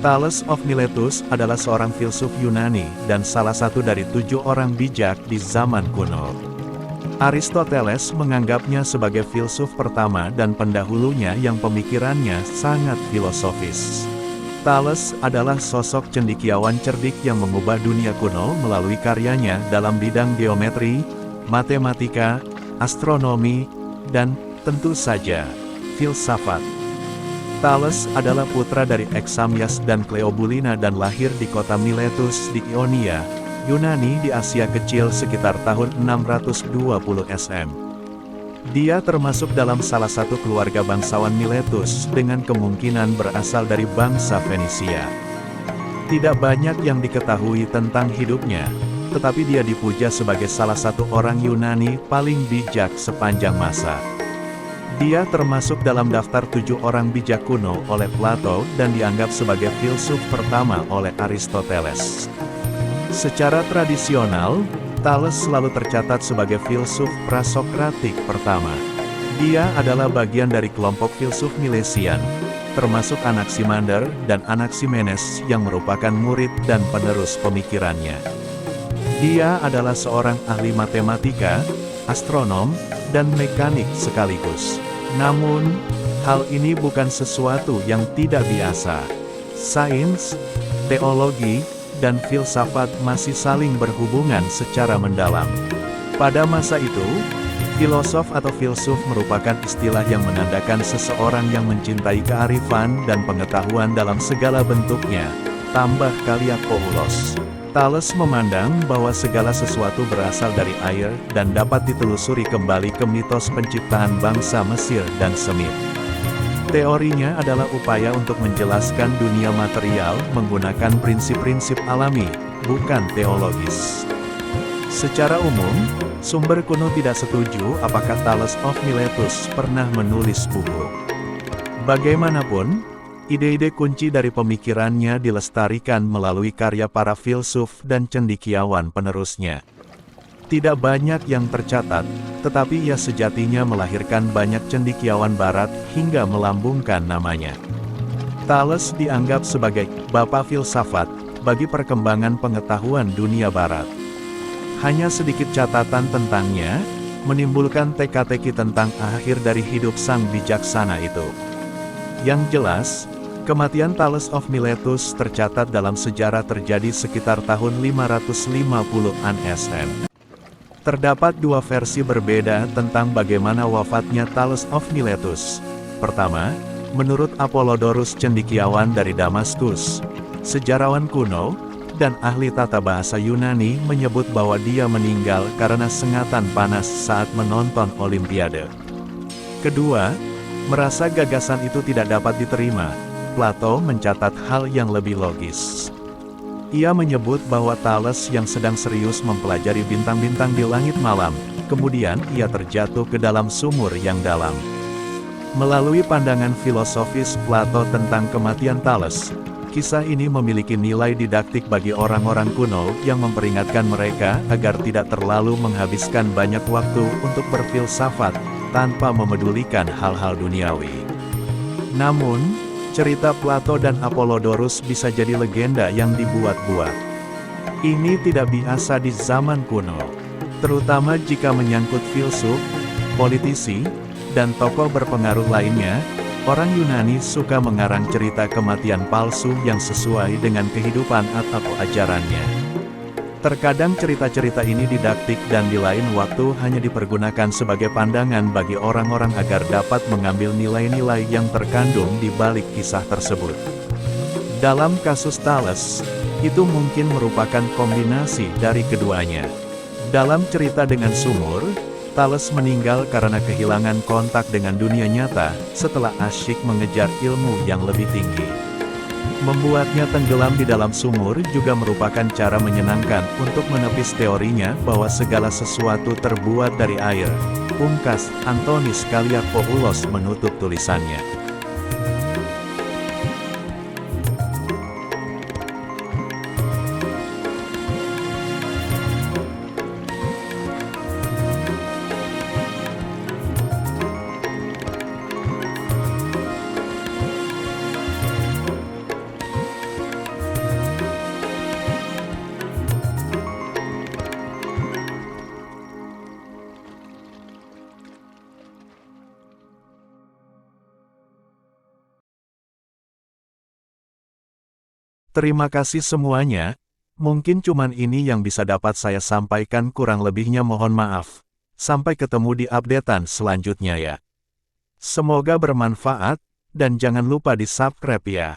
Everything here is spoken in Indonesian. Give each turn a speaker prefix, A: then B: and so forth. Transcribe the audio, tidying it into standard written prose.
A: Thales of Miletus adalah seorang filsuf Yunani dan salah satu dari 7 orang bijak di zaman kuno. Aristoteles menganggapnya sebagai filsuf pertama dan pendahulunya yang pemikirannya sangat filosofis. Thales adalah sosok cendekiawan cerdik yang mengubah dunia kuno melalui karyanya dalam bidang geometri, matematika, astronomi, dan, tentu saja, filsafat. Thales adalah putra dari Examyas dan Cleobulina dan lahir di kota Miletus di Ionia, Yunani di Asia Kecil sekitar tahun 620 SM. Dia termasuk dalam salah satu keluarga bangsawan Miletus dengan kemungkinan berasal dari bangsa Fenisia. Tidak banyak yang diketahui tentang hidupnya, tetapi dia dipuja sebagai salah satu orang Yunani paling bijak sepanjang masa. Dia termasuk dalam daftar 7 orang bijak kuno oleh Plato dan dianggap sebagai filsuf pertama oleh Aristoteles. Secara tradisional, Thales selalu tercatat sebagai filsuf prasokratik pertama. Dia adalah bagian dari kelompok filsuf Milesian, termasuk Anaximander dan Anaximenes yang merupakan murid dan penerus pemikirannya. Dia adalah seorang ahli matematika, astronom, dan mekanik sekaligus. Namun, hal ini bukan sesuatu yang tidak biasa. Sains, teologi, dan filsafat masih saling berhubungan secara mendalam. Pada masa itu, filosof atau filsuf merupakan istilah yang menandakan seseorang yang mencintai kearifan dan pengetahuan dalam segala bentuknya, tambah Kaliakoulos. Thales memandang bahwa segala sesuatu berasal dari air dan dapat ditelusuri kembali ke mitos penciptaan bangsa Mesir dan Semit. Teorinya adalah upaya untuk menjelaskan dunia material menggunakan prinsip-prinsip alami, bukan teologis. Secara umum, sumber kuno tidak setuju apakah Thales of Miletus pernah menulis buku. Bagaimanapun, ide-ide kunci dari pemikirannya dilestarikan melalui karya para filsuf dan cendekiawan penerusnya. Tidak banyak yang tercatat, tetapi ia sejatinya melahirkan banyak cendekiawan barat hingga melambungkan namanya. Thales dianggap sebagai bapak filsafat bagi perkembangan pengetahuan dunia barat. Hanya sedikit catatan tentangnya, menimbulkan teka-teki tentang akhir dari hidup sang bijaksana itu. Yang jelas, kematian Thales of Miletus tercatat dalam sejarah terjadi sekitar tahun 550-an SM. Terdapat 2 versi berbeda tentang bagaimana wafatnya Thales of Miletus. Pertama, menurut Apollodorus cendekiawan dari Damaskus, sejarawan kuno, dan ahli tata bahasa Yunani menyebut bahwa dia meninggal karena sengatan panas saat menonton Olimpiade. Kedua, merasa gagasan itu tidak dapat diterima, Plato mencatat hal yang lebih logis. Ia menyebut bahwa Thales yang sedang serius mempelajari bintang-bintang di langit malam, kemudian ia terjatuh ke dalam sumur yang dalam. Melalui pandangan filosofis Plato tentang kematian Thales, kisah ini memiliki nilai didaktik bagi orang-orang kuno yang memperingatkan mereka agar tidak terlalu menghabiskan banyak waktu untuk berfilsafat tanpa memedulikan hal-hal duniawi. Namun, cerita Plato dan Apollodorus bisa jadi legenda yang dibuat-buat. Ini tidak biasa di zaman kuno, terutama jika menyangkut filsuf, politisi, dan tokoh berpengaruh lainnya. Orang Yunani suka mengarang cerita kematian palsu yang sesuai dengan kehidupan atau ajarannya. Terkadang cerita-cerita ini didaktik dan di lain waktu hanya dipergunakan sebagai pandangan bagi orang-orang agar dapat mengambil nilai-nilai yang terkandung di balik kisah tersebut. Dalam kasus Thales, itu mungkin merupakan kombinasi dari keduanya. Dalam cerita dengan sumur, Thales meninggal karena kehilangan kontak dengan dunia nyata setelah asyik mengejar ilmu yang lebih tinggi. Membuatnya tenggelam di dalam sumur juga merupakan cara menyenangkan untuk menepis teorinya bahwa segala sesuatu terbuat dari air. Pungkas Antonis Kaliakoulos menutup tulisannya. Terima kasih semuanya. Mungkin cuman ini yang bisa dapat saya sampaikan, kurang lebihnya mohon maaf. Sampai ketemu di updatean selanjutnya ya. Semoga bermanfaat, dan jangan lupa di subscribe ya.